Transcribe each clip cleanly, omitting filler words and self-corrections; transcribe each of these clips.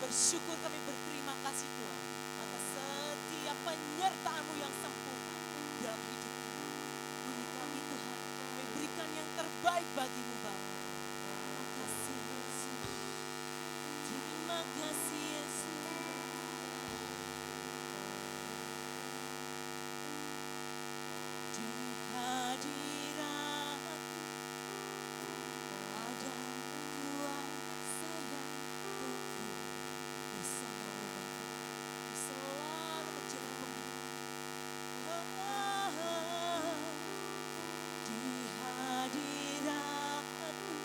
bersyukur, kami berterima kasih Tuhan atas setiap penyertaan-Mu yang sempurna dalam hidup kami. Ini kami Tuhan, kami berikan yang terbaik bagi-Mu Bapa. Terima kasih Yesus. Terima kasih Yesus. Di hadirat-Mu ada kuasa yang penuh. Bersama-Mu Bapa, selalu menjadi pemimpin. Di hadirat-Mu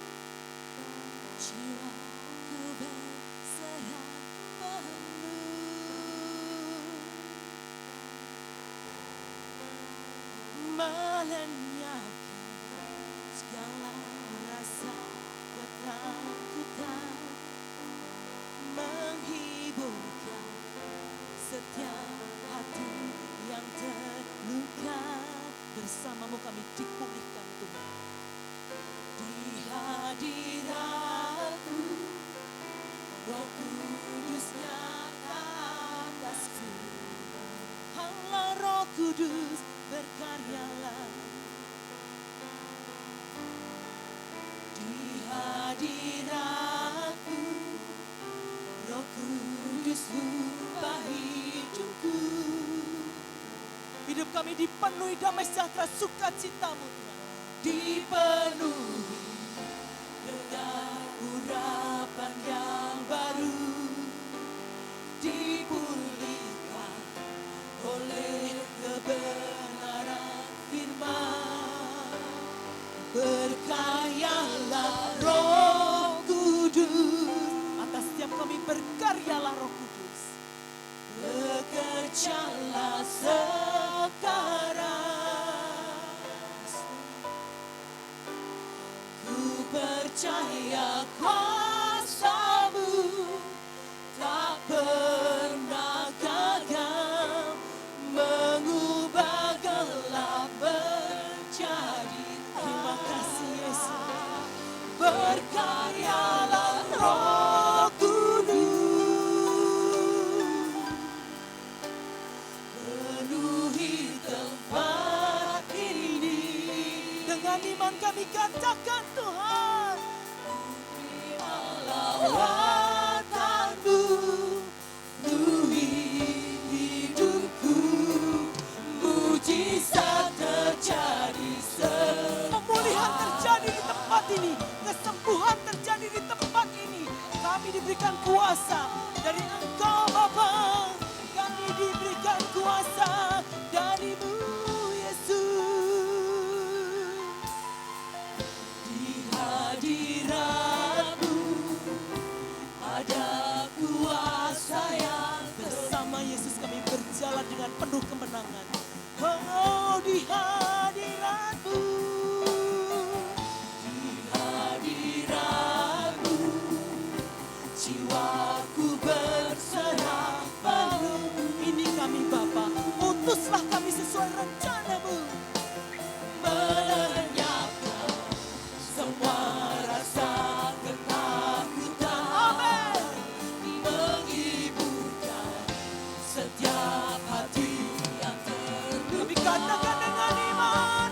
jiwaku berserah penuh, melenyapkan segala rasa ketakutan, menghiburkan setiap hati yang terluka. Bersama-Mu kami dipulihkan Tuhan. Di hadirat-Mu Roh Kudus nyata atasku. Allah Roh Kudus berkaryalah. Di hadirat-Mu Roh Kudus ubah hidupku. Hidup kami dipenuhi damai sejahtera sukacita-Mu Tuhan. Dipenuhi dengan urapan yang baru, dipulihkan oleh kebenaran firman. Berkaryalah Roh Kudus, atas setiap kami berkaryalah Roh Kudus. Bekerjalah sekarang. Ku percaya kuasa-Mu tak pernah gagal, mengubah gelap menjadi. Terima kasih Yesus. Berkaryalah Roh Kudus, penuhi tempat ini. Dengan iman kami katakan Tuhan, lawatan-Mu penuhi hidupku, mujizat terjadi, pemulihan terjadi di tempat ini, kesembuhan terjadi di tempat ini. Kami diberikan kuasa dari Engkau Bapa, kami diberikan kuasa dari-Mu Yesus. Di hadirat-Mu ada kuasa yang bersama Yesus kami berjalan dengan penuh kemenangan. Oh, di hadirat-Mu, di hadirat-Mu jiwaku berserah penuh. Ini kami Bapa, utuslah kami sesuai rencana-Mu. Melenyapkan semua rasa ketakutan. Amin. Menghiburkan setiap hati yang terluka. Kami katakan dengan iman.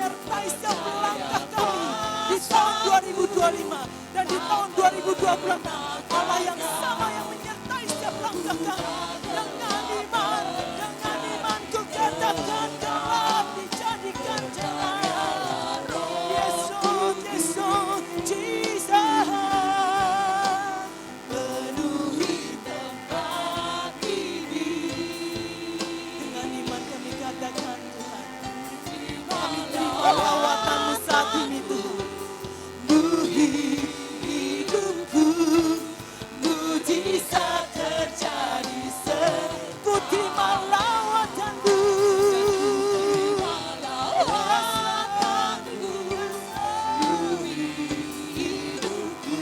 menyertai setiap langkah kami di tahun 2025 dan di tahun 2026. Allah yang sama yang menyertai setiap langkah kami. Dengan iman ku katakan gelap dijadikan cerah. Yesus, Yesus, Jesus. Penuhi tempat ini. Dengan iman kami katakan Tuhan, kami terima lawatan-Mu saat ini Tuhan. Hidupku, mujizat terjadi. Ku terima lawatan-Mu. Hidupku,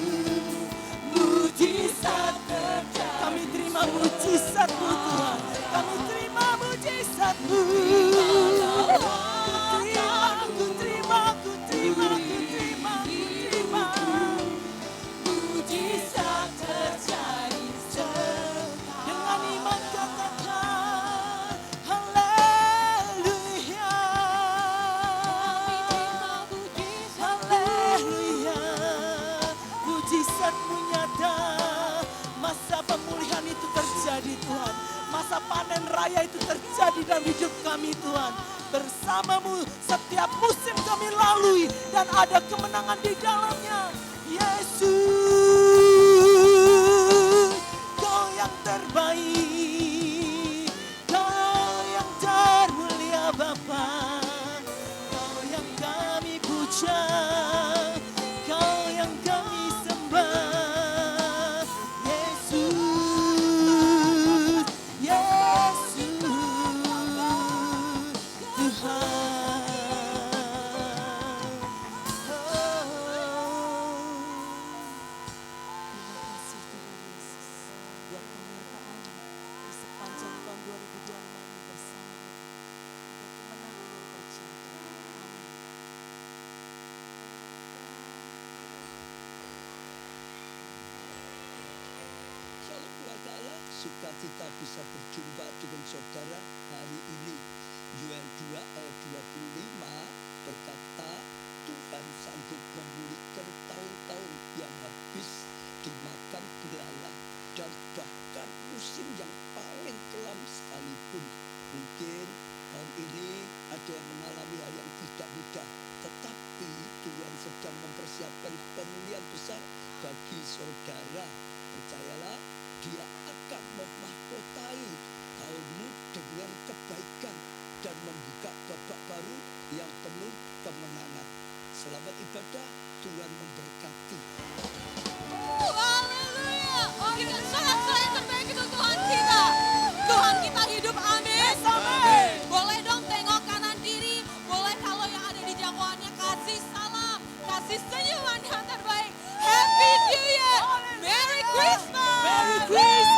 mujizat terjadi. Kami terima mujizat-Mu Tuhan. Kami terima mujizat-Mu. Ku terima. Mujizat terjadi. Dengan iman katakan haleluya. Haleluya. Mujizat-Mu nyata. Masa pemulihan itu terjadi Tuhan. Masa panen raya itu terjadi dalam hidup kami Tuhan. Bersama-Mu setiap musim kami lalui dan ada kemenangan di dalamnya. Yesus, Kau yang terbaik, Kau yang termulia Bapa, Kau yang kami puja, Kau yang kami sembah. Yesus, Yesus, Tuhan. Sukacita bisa berjumpa dengan saudara hari ini. Yoel 2 ayat 25 berkata, Tuhan sanggup memulihkan tahun-tahun yang habis dimakan belalang dan bahkan musim yang paling kelam sekalipun. Mungkin tahun ini ada yang mengalami hal yang tidak mudah, tetapi Tuhan sedang mempersiapkan pemulihan besar bagi saudara. Percayalah, Dia akan memahkotai tahunmu dengan kebaikan dan membuka babak baru yang penuh kemenangan. Selamat ibadah, Tuhan memberkati. Haleluya. Oh iya, sorak-sorai yang terbaik itu Tuhan kita. Tuhan kita hidup, amin. Amin. Boleh dong tengok kanan kiri. Boleh kalau yang ada di jangkauannya kasih salam, kasih senyuman yang terbaik. Happy New Year. Merry Christmas. Merry Christmas.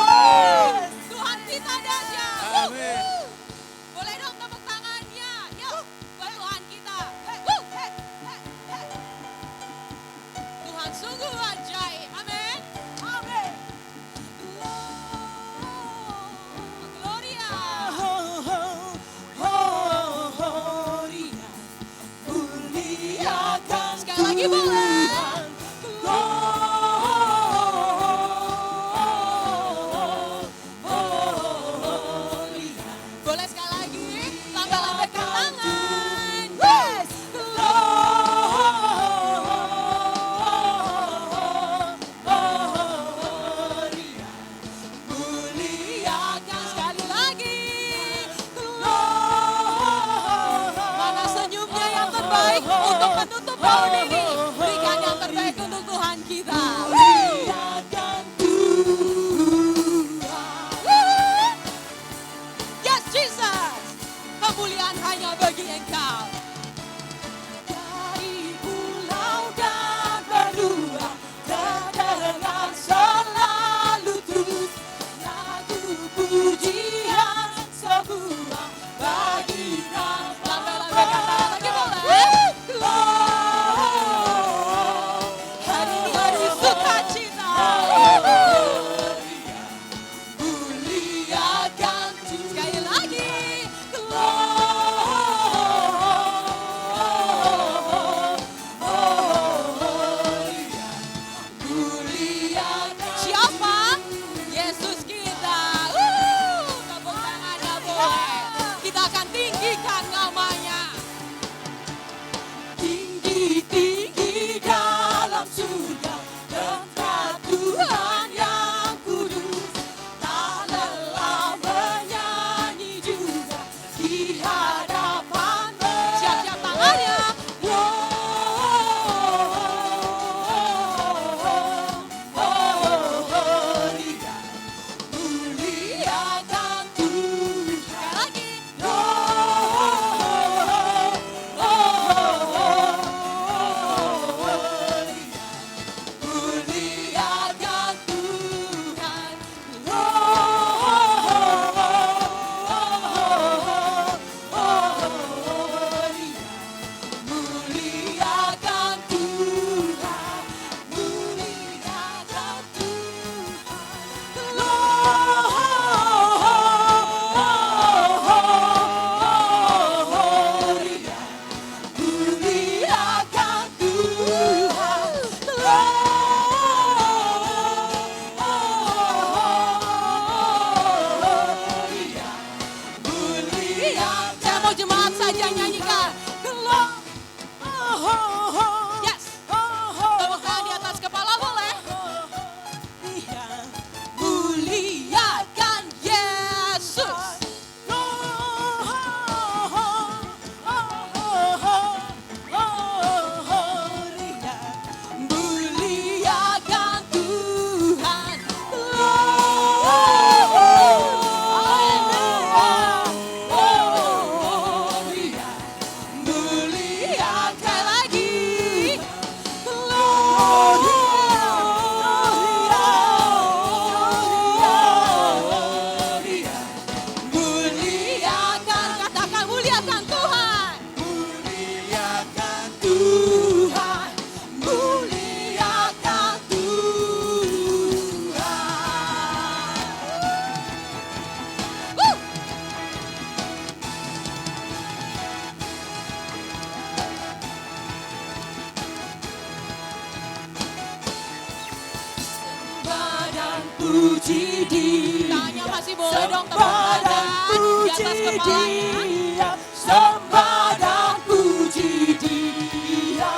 puji Dia. Tangannya masih boleh dong tepuk Sembah dan tangan di puji atas kepalanya. Dia. Sembah dan puji Dia.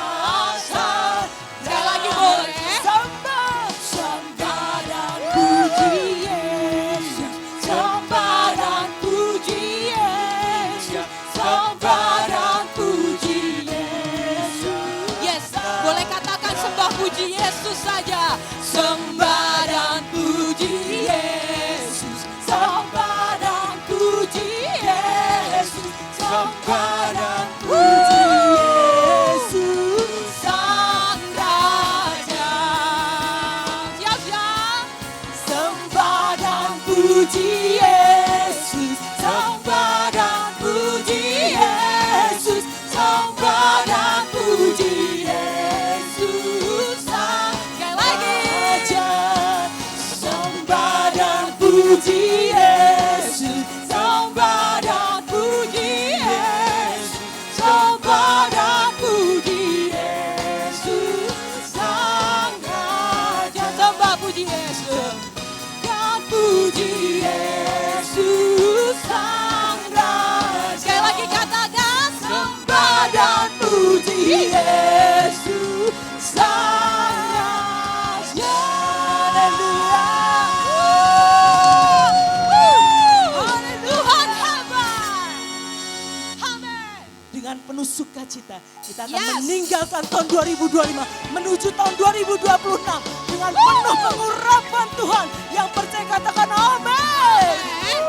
Sekali lagi boleh. Sembah dan puji Yesus. Sembah dan puji Yesus. Sembah dan puji Yesus. Yes, boleh katakan sembah puji Yesus saja. Sembah dan puji Yesus. Sembah dan puji Yesus. Sembah dan puji Yesus. Sang Raja. Siap-siap. Sembah dan puji Yesus. Sembah dan puji Yesus. Sembah dan puji Yesus. Sang Sekali lagi. Raja. Sembah dan puji Yesus. Sembah dan puji Yesus. Sembah dan puji Yesus. Sang Raja. Sembah puji Yesus. Dan puji Yesus Sang Raja. Sekali lagi katakan Sembah dan puji Yesus Sang Raja. Tuhan hebat. Amin. Dengan penuh sukacita kita akan Yes. meninggalkan tahun 2025 menuju tahun 2026 dengan penuh pengurapan Tuhan. Yang percaya katakan amin.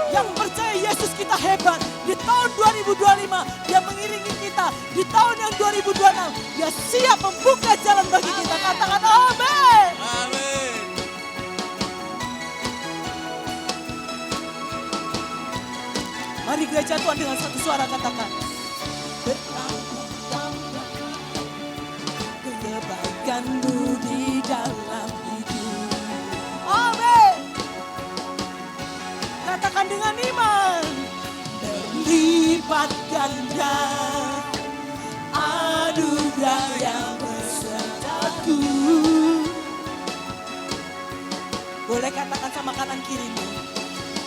Yang percaya Yesus kita hebat. Di tahun 2025 Dia mengiringi kita. Di tahun yang 2026 Dia siap membuka jalan bagi kita. Katakan amin. Amin. Mari gereja Tuhan dengan satu suara katakan. Bertambah kebaikan-Mu di dalam hidup. Amin. Katakan dengan iman. Berlipat ganda anugerah yang besertaku. Boleh katakan sama kanan kirimu.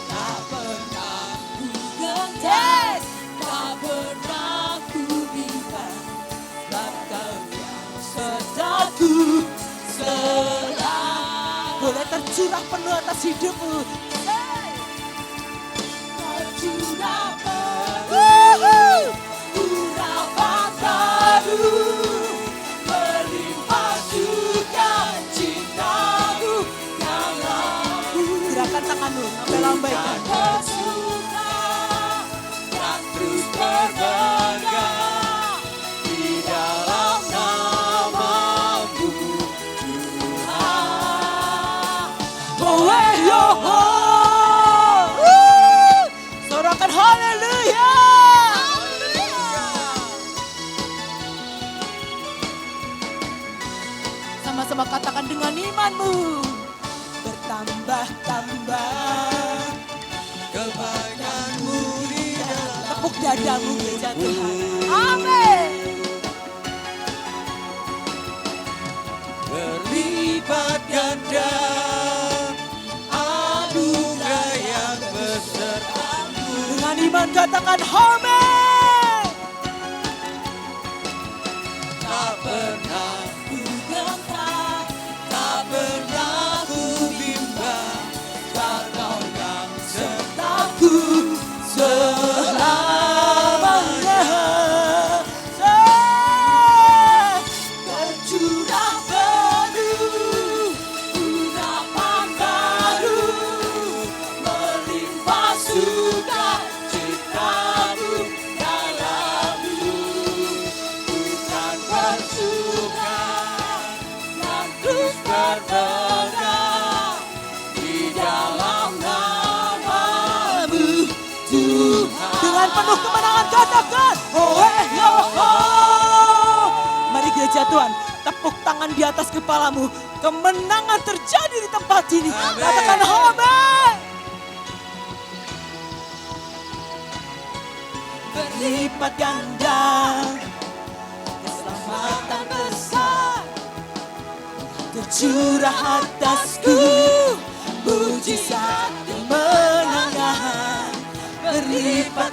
Tak pernah ku gentar, tak pernah ku bimbang, sebab Kau yang sertaku selalu. Boleh tercurah penuh atas hidupmu. Tercurah penuh urapan baru, melimpah sukacita-Mu dalamku. Gerakan tanganmu sampai lambaikan. Bersuka dan terus berbangga di dalam nama-Mu Tuhan. Oh, yo, sorakan haleluya. Sama-sama katakan dengan imanmu. Bertambah-tambah Kebaikan-Mu di dalam tepuk dadamu gereja Tuhan. Amin. berlipat ganda anugerah yang besertamu. Dengan iman katakan amin. Tak pernah, Ku gentar, tak pernah ku bimbang, tak Kau yang sertaku selamanya. Tercurah penuh urapan baru, melimpah sukacita-Mu dalamku. Bukan bersuka dan terus berbangga di dalam nama-Mu Tuhan. Dengan penuh kemenangan katakan oh, yo, oh. Mari gereja Tuhan, tepuk tangan di atas kepalamu. Kemenangan terjadi di tempat ini. Amin. Katakan amin. Berlipat ganda keselamatan besar tercurah atasku,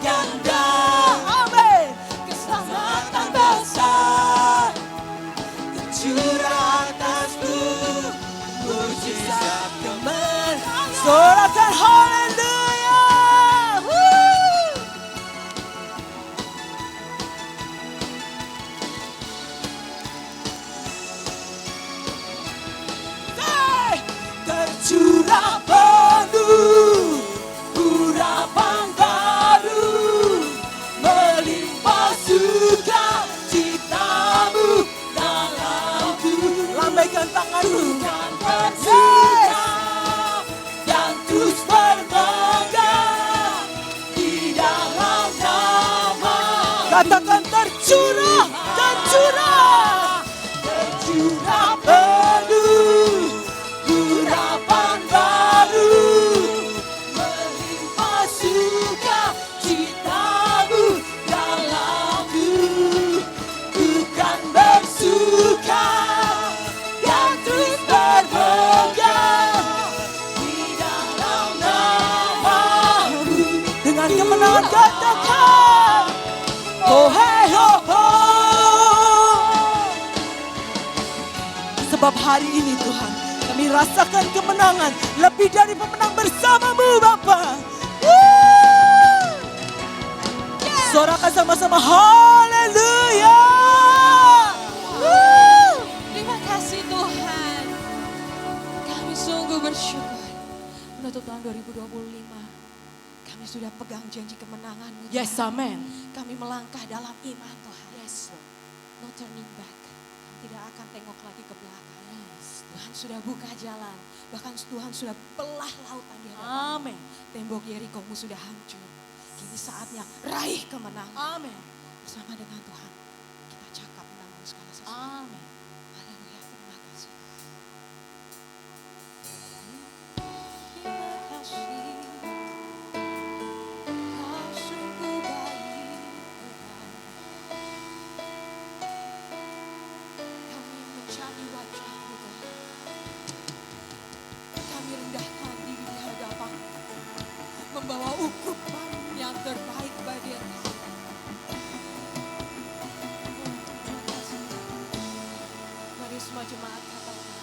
ganda. Amin. Keselamatan besar tercurah atasku, mujizat kemenangan. Sorakan haleluya. Tercurah penuh urapan baru, melimpah sukacitamu dalamku. Lambaikan tanganmu, kan bersuka dan terus bermegah di dalam nama. Katakan tercurah, tercurah, tercurah penuh urapan baru, melimpah sukacitamu dalamku. Ku kan bersuka dan terus bermegah di dalam namamu. Dengan kemenangan katakan, oh hey ho ho. Sebab hari ini Tuhan, kami rasakan kemenangan lebih dari pemenang bersamamu Bapa. Sorakan sama-sama haleluya. Terima kasih Tuhan. Kami sungguh bersyukur. Menutup tahun 2025. Kami sudah pegang janji kemenangan-Mu. Yes, amen. Kami melangkah dalam iman Tuhan. Yes, Lord. No turning back. Tidak akan tengok lagi ke belakang. Tuhan sudah buka jalan. Bahkan Tuhan sudah belah lautan di hadapan. Amin. Tembok Yeriko-Mu sudah hancur. Kini saatnya raih kemenangan. Amin. Bersama dengan Tuhan. Kita cakap menanggung segala sesuatu. Amin. Haleluya. Terima kasih. Terima kasih. Kau sungguh baik. Kami mencari wajah-Mu Tuhan. Kami rendahkan diri di hadapan, membawa ukupan yang terbaik bagi Engkau. Terima kasih. Mari semua jemaat katakan,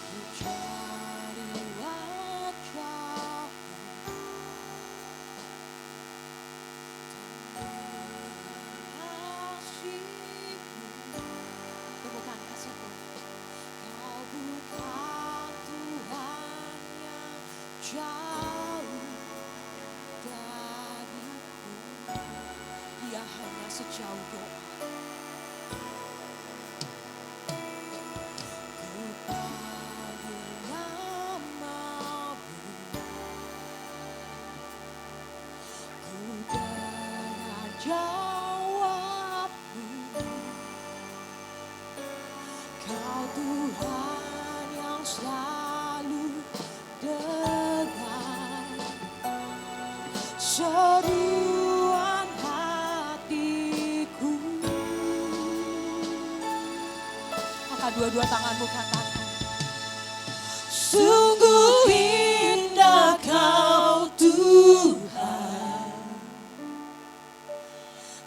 Mencari wajah-Mu. Kasih-Mu. temukan kasih-Mu. Kau bukan Tuhan yang jauh dariku. Dia hanya sejauh doa. Ku panggil namamu, ku dengar jawabmu. Kau Tuhan yang selalu dengar seruan hatiku. Angkat dua-dua tanganmu katakan, Sungguh indah Kau Tuhan,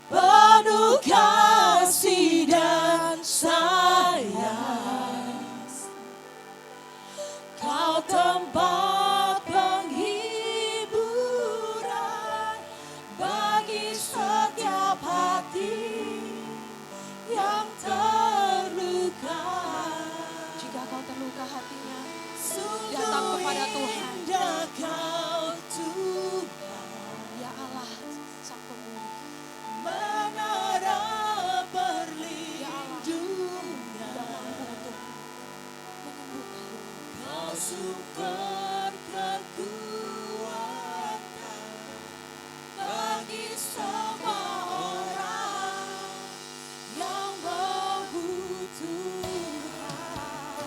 penuh kasih dan sayang. Kau tempat penghiburan bagi setiap hati yang terluka. jika kau terluka hatinya, Sungguh datang kepada Tuhan. indah Kau Tuhan, Ya Allah, Sang Pemulih. menara sumber kekuatan bagi semua orang yang membutuhkan.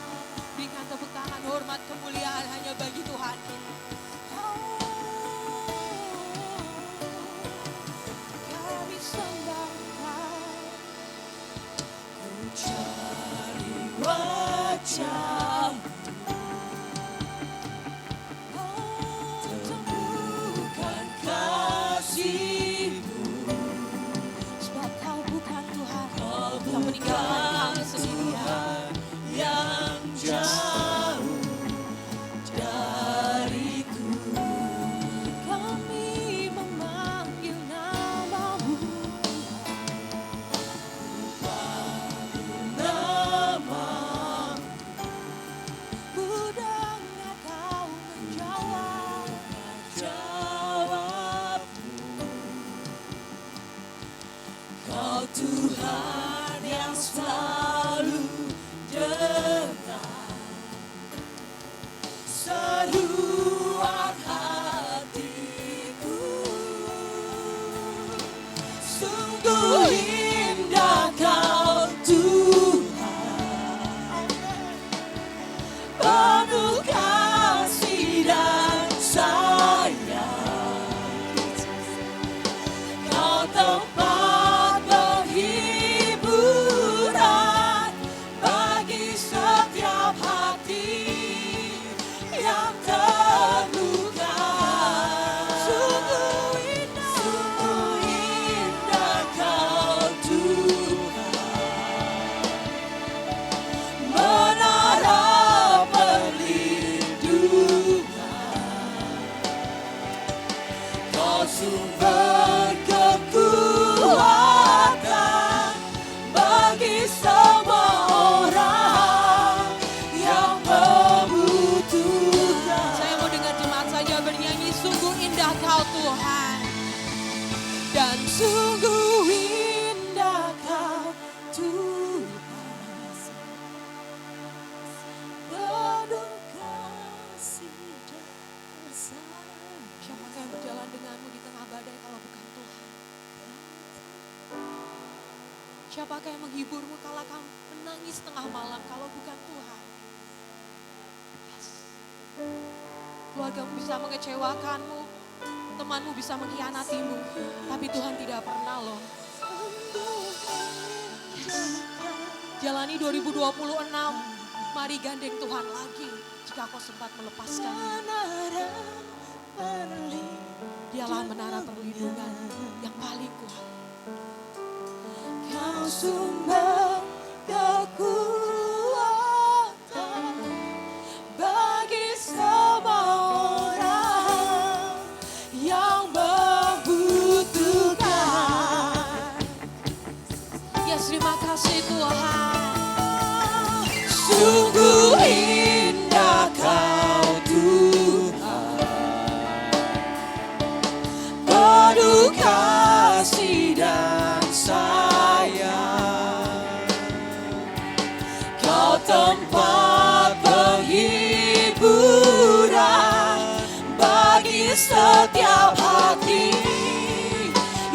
Berikan tepuk tangan hormat kemuliaan hanya bagi Tuhan. Kami sembahkan, ku cari wajah. Temukan kasih taruhan hatiku. Sungguh indah Kau Tuhan, penuh kasih dan sayang. Kau tempat penghiburan bagi setiap hati yang terluka. Sungguh indah Kau Tuhan, menara perlindungan. Kau sumber kekuatan bagi semua orang yang membutuhkan. Saya mau dengar jemaat saja bernyanyi, sungguh indah Kau Tuhan. Dan sungguh indah Kau Tuhan, penuh kasih dan sayang. Siapakah yang berjalan denganmu di tengah badai kalau bukan Tuhan? Siapakah yang menghiburmu kala kamu menangis tengah malam kalau bukan Tuhan? Yes. Keluargamu bisa mengecewakanmu, temanmu bisa mengkhianatimu, tapi Tuhan tidak pernah loh. Yes. Jalani 2026, mari gandeng Tuhan lagi jika kau sempat melepaskan. Dialah menara perlindungan yang paling kuat. Kau sumber kekuatan bagi semua orang yang membutuhkan. Yes, terima kasih Tuhan. Sungguh indah Kau Tuhan, penuh kasih dan sayang. Kau tempat penghiburan bagi setiap hati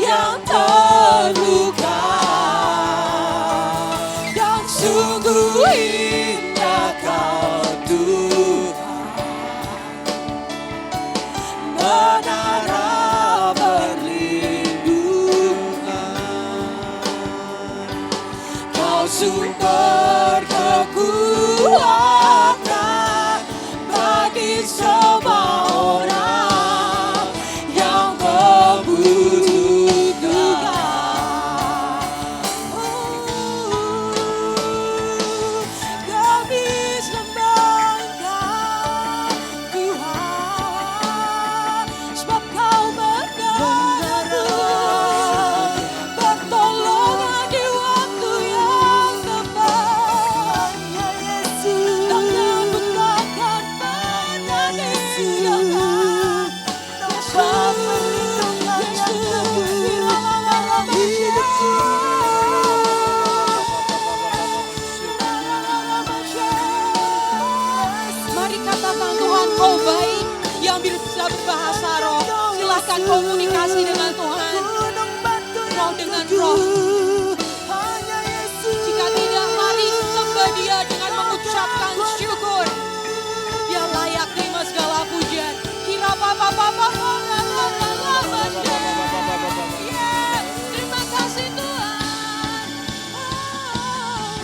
yang terluka. Dan sungguh indah Kau Tuhan, menara perlindungan. Kau sumber kekuatan bagi semua orang yang membutuhkan. Kami sembahkan Tuhan, sebab Kau mendengar, pertolongan di waktu yang tepat. Ya Yesus, takkan takkan menyanyikan sebab perlindungan yang teguh dalam hidupku. Mari katakan Tuhan Kau baik, yang bisa berbahasa roh. Silahkan komunikasi dengan Tuhan. Roh dengan roh. Jika tidak, mari sembah Dia dengan mengucapkan syukur. Dia layak terima segala pujian. Kira Yes, terima kasih Tuhan.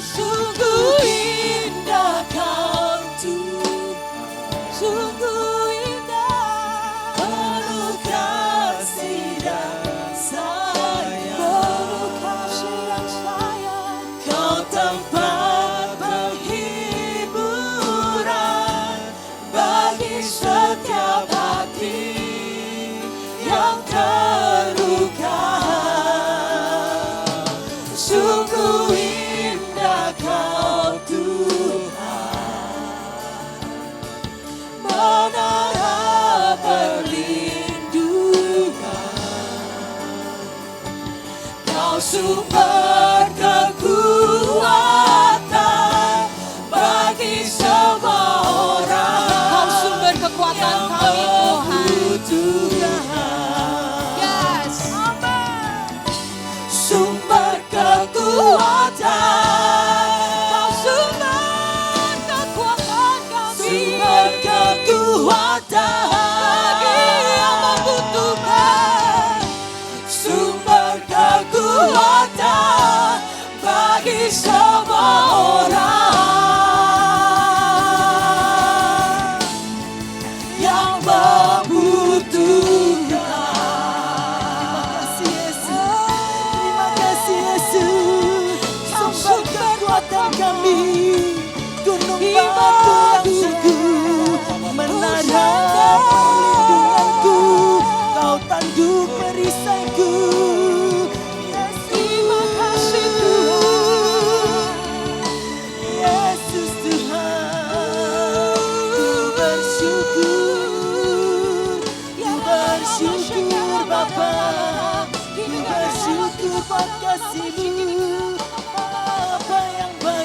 Sungguh indah Kau Tuhan, sungguh indah, penuh kasih dan sayang. Penuh kasih dan sayang. Kau tempat penghiburan bagi setiap hati yang terluka. Sungguh indah Kau Tuhan, menara perlindungan. Kau sumber kekuatan bagi semua orang. Kau sumber kekuatan bersyukur, ku bersyukur Bapa, ku bersyukur buat kasih-Mu, Bapa yang baik.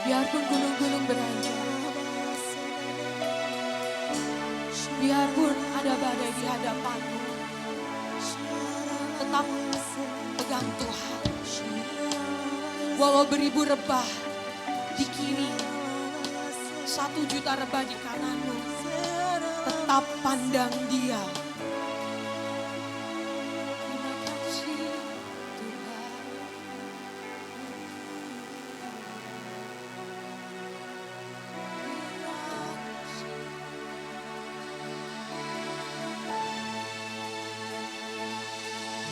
Biarpun gunung-gunung beranjak, biarpun ada badai di hadapanmu, tetap pegang Tuhan. Walau beribu rebah di kiri, 1.000.000 rebah di kananmu, tetap pandang Dia. Terima kasih Tuhan.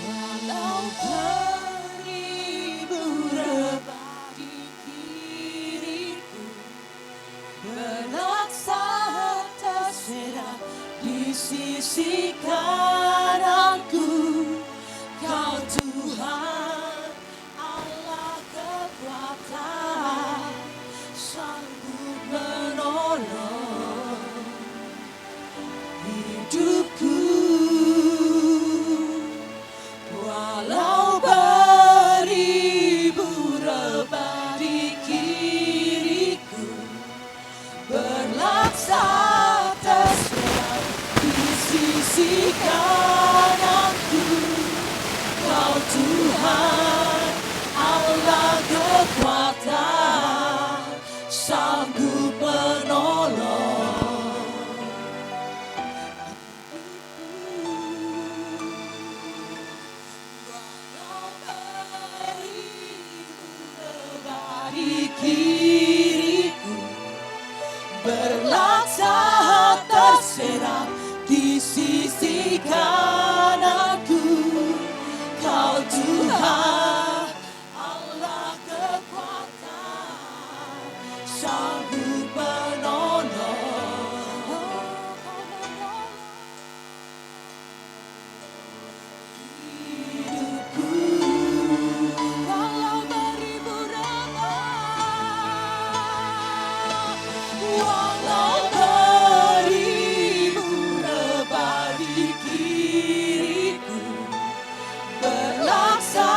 Walau beribu rebah di kiriku, berlaksa terserak di sisi kananku, Kau Tuhan Allah kekuatan, sanggup menolong hidupku. Walau beribu rebah di kiriku, berlaksa terserak di sisi kananku, Kau Tuhan Allah kekuatan, sanggup menolong. Di kiriku, berlaksa terserak di sisi kananku, Kau Tuhan Allah kekuatan, sanggup menolong. Hidupku. Walau beribu rebah, walau beribu rebah di kiriku, berlaksa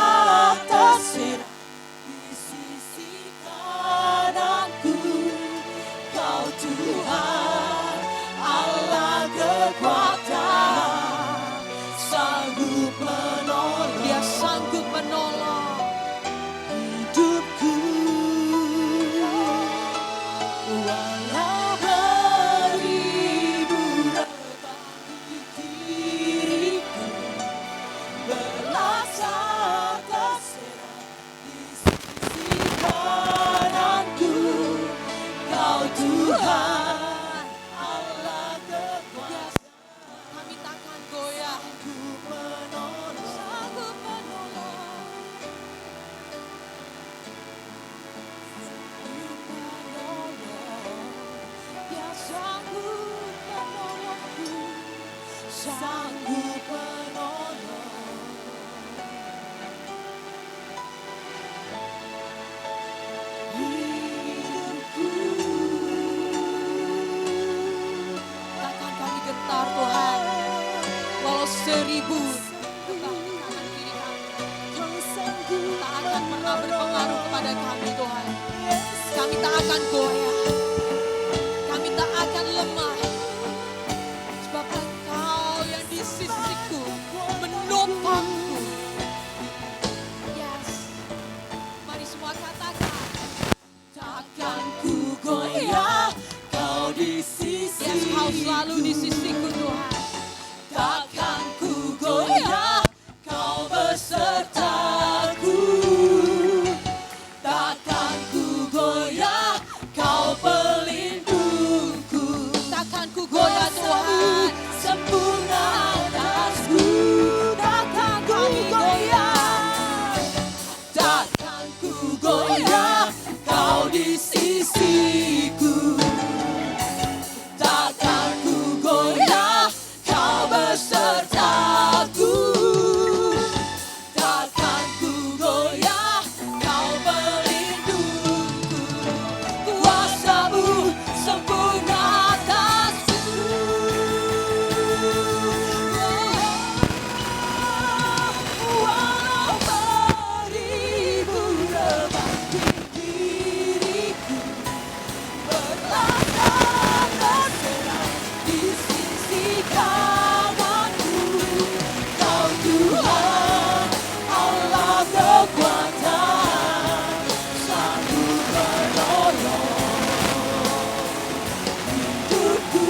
sangat berpengaruh kepada kami Tuhan. Kami tak akan goyah, kami tak akan lemah, sebab Engkau yang di sisiku menopangku. Yes, mari semua katakan, takkan ku goyah, Kau di sisiku. Yes, Kau selalu di sisiku Tuhan. Takkan ku goyah, Kau besertaku. Takkan ku goyah, Kau pelindungku. Takkan ku goyah Tuhan, sempurna atasku. Takkan ku goyah, takkan ku goyah, Kau di sisiku. Takkan ku goyah, Kau besertaku. Takkan ku goyah, Kau pelindungku. Kuasa-Mu sempurna atasku. Walau beribu rebah di diriku, berlakar terserah di sisi kananku. Kau Tuhan, Allah kekuatan, sanggup menolong hidupku.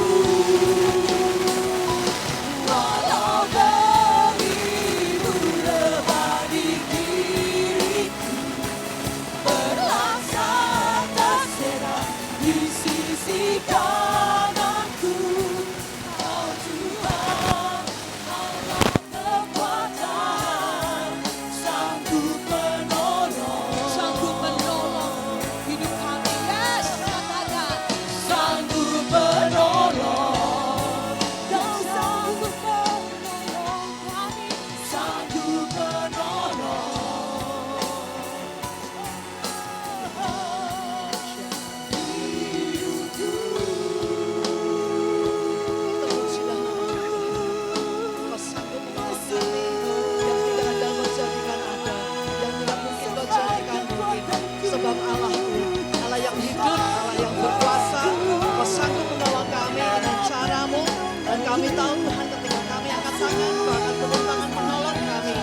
Walau beribu rebah di diriku, berlaksana terserah di sisi kananku. Kau Tuhan, Allah kekuatan, sanggup menolong hidup kami. Yes, katakan, sanggup menolong, dan sanggup menolong kami, sanggup menolong Terpujilah nama Tuhan. Kau sanggup menolong kami yang tidak ada Kau jadikan ada, yang tidak mungkin Kau jadikan mungkin. Sebab Allahku, Allah yang hidup, Allah yang berkuasa, Kau sanggup menolong kami dengan cara-Mu. Dan kami tahu Tuhan, ketika kami angkat tangan, Kau akan turun tangan menolong kami.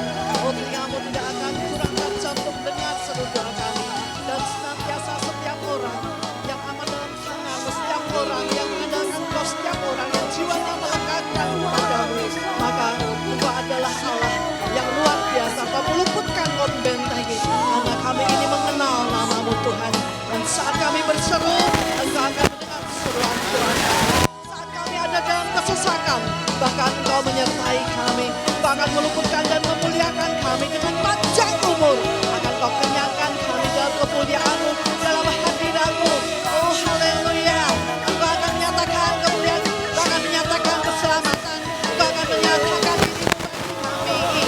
Oh, telinga-Mu tidak akan kurang tajam untuk mendengar seru doa kami. Dan senantiasa setiap orang yang aman dalam tangan-Mu, setiap orang yang mengandalkan Kau, setiap orang yang jiwanya melekatkan kepadamu, maka Engkau adalah Allah yang luar biasa. Kau meluputkan, Kau membentengi. Karena kami ini mengenal nama-Mu Tuhan. Dan saat kami berseru, Engkau akan mendengar seruan doa kami. Saat kami ada dalam kesesakan, bahkan Engkau menyertai kami. Engkau akan meluputkan dan memuliakan kami dengan panjang umur. Akan Kau kenyangkan kami dalam kemuliaan-Mu, dalam hadirat-Mu. Oh, haleluya. Engkau akan menyatakan kemuliaan, Engkau akan menyatakan keselamatan, Engkau akan menyatakan diri-Mu bagi kami.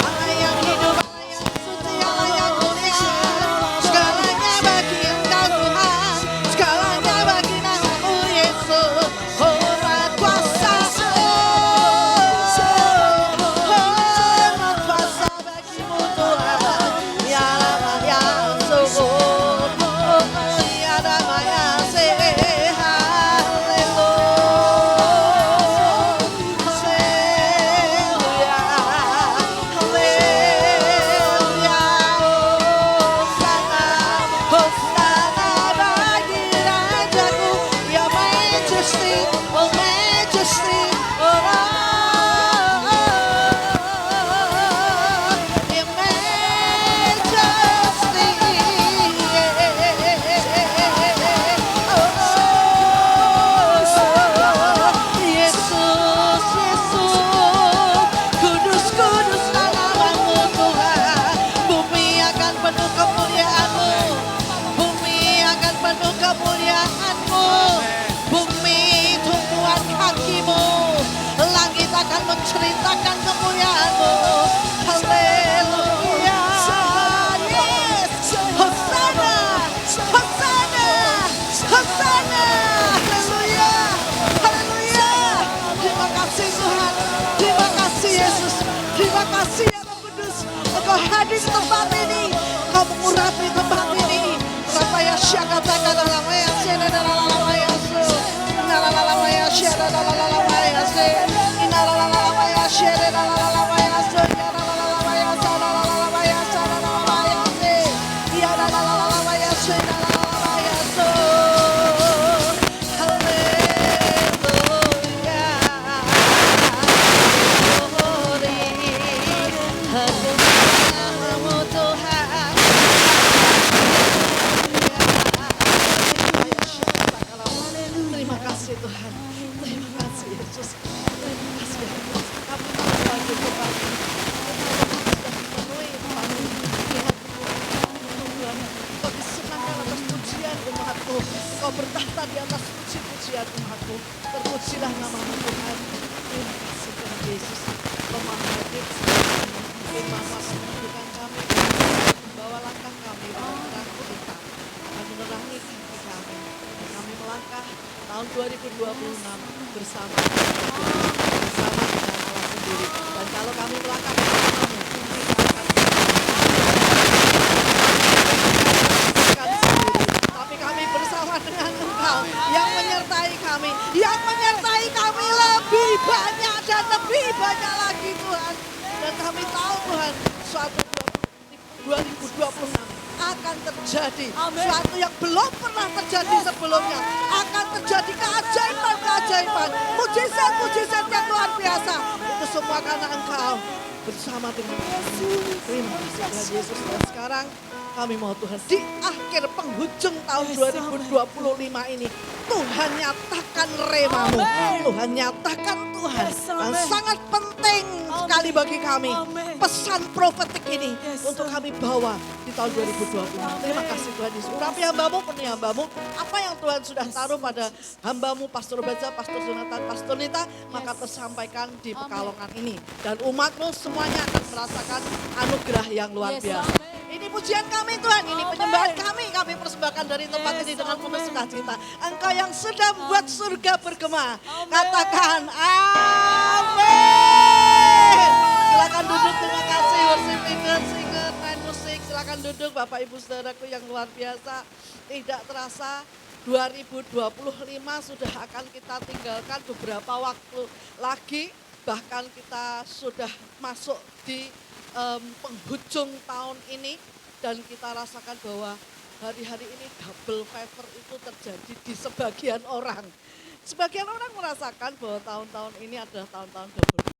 Allah yang hidup, Allah yang suci, Allah yang mulia. Segalanya bagi Engkau Tuhan, segalanya bagi nama-Mu Yesus. Hormat kuasa, hormat kuasa bagi-Mu Tuhan. Ya Rama ya Subur, ya Rama ya menceritakan kemuliaan-Mu. Haleluya. Yes. Hosana. Hosana. Hosana. Haleluya. Haleluya. Terima kasih Tuhan. Terima kasih Yesus. Terima kasih ya Roh Kudus. Engkau hadir di tempat ini. Kau urapi tempat ini. Rapaya syakataka dalamaya sena dalamaya su. Inalalaya syada dalamaya se. Inalalaya syada dalamaya su. Inalalaya sana dalamaya sana dalamaya se. Iya dalamaya se dalamaya su. Haleluya. Glory. Namamu Tuhan. Terima kasih Tuhan. Terima kasih Yesus. Terima kasih Yesus. Kami tahu lagi Tuhan. Memenuhi Tuhan. Lihat Tuhan. Kau disenangkan atas pujian umatmu. Kau bertahta di atas puji-pujian umatmu. Terpujilah namamu Tuhan. Terima kasih Tuhan Yesus. Kau maha hadir. Terima kasih Tuhan kami. Bawa langkah kami pada terang kita. Dan menerangi hati kami. Kami melangkah tahun 2026 bersama bersama dengan Allah sendiri. Dan kalau kami melangkah bersamamu, kita akan sendiri. Tapi kami bersama dengan Engkau yang menyertai kami, lebih banyak dan lebih banyak lagi Tuhan. Dan kami tahu Tuhan, suatu 2026 akan terjadi suatu yang belum pernah terjadi sebelumnya. Akan terjadi keajaiban-keajaiban, mujizat-mujizat yang luar biasa. Itu semua karena Engkau bersama dengan kami. Terima kasih Tuhan Yesus. Dan sekarang kami mau Tuhan di akhir penghujung tahun 2025 ini, Tuhan nyatakan remamu. Tuhan nyatakan Tuhan. Dan sangat penting sekali bagi kami pesan profetik ini untuk kami bawa di tahun 2026. Terima kasih Tuhan Yesus. Urapi hambamu, penuhi hambamu. Apa yang Tuhan sudah taruh pada hambamu, Pastor Baja, Pastor Jonathan, Pastor Nita, maka tersampaikan di Pekalongan ini. Dan umatmu semuanya akan merasakan anugerah yang luar biasa. Ini pujian kami Tuhan, ini penyembahan kami persembahkan dari tempat ini dengan penuh sukacita. Engkau yang sudah membuat surga bergema. Katakan amin. Silakan duduk, terima kasih worship leader, singer, main musik. Silakan duduk Bapak Ibu Saudaraku yang luar biasa. Tidak terasa 2025 sudah akan kita tinggalkan beberapa waktu lagi. Bahkan kita sudah masuk di penghujung tahun ini. Dan kita rasakan bahwa hari-hari ini double favor itu terjadi di sebagian orang. Sebagian orang merasakan bahwa tahun-tahun ini adalah tahun-tahun double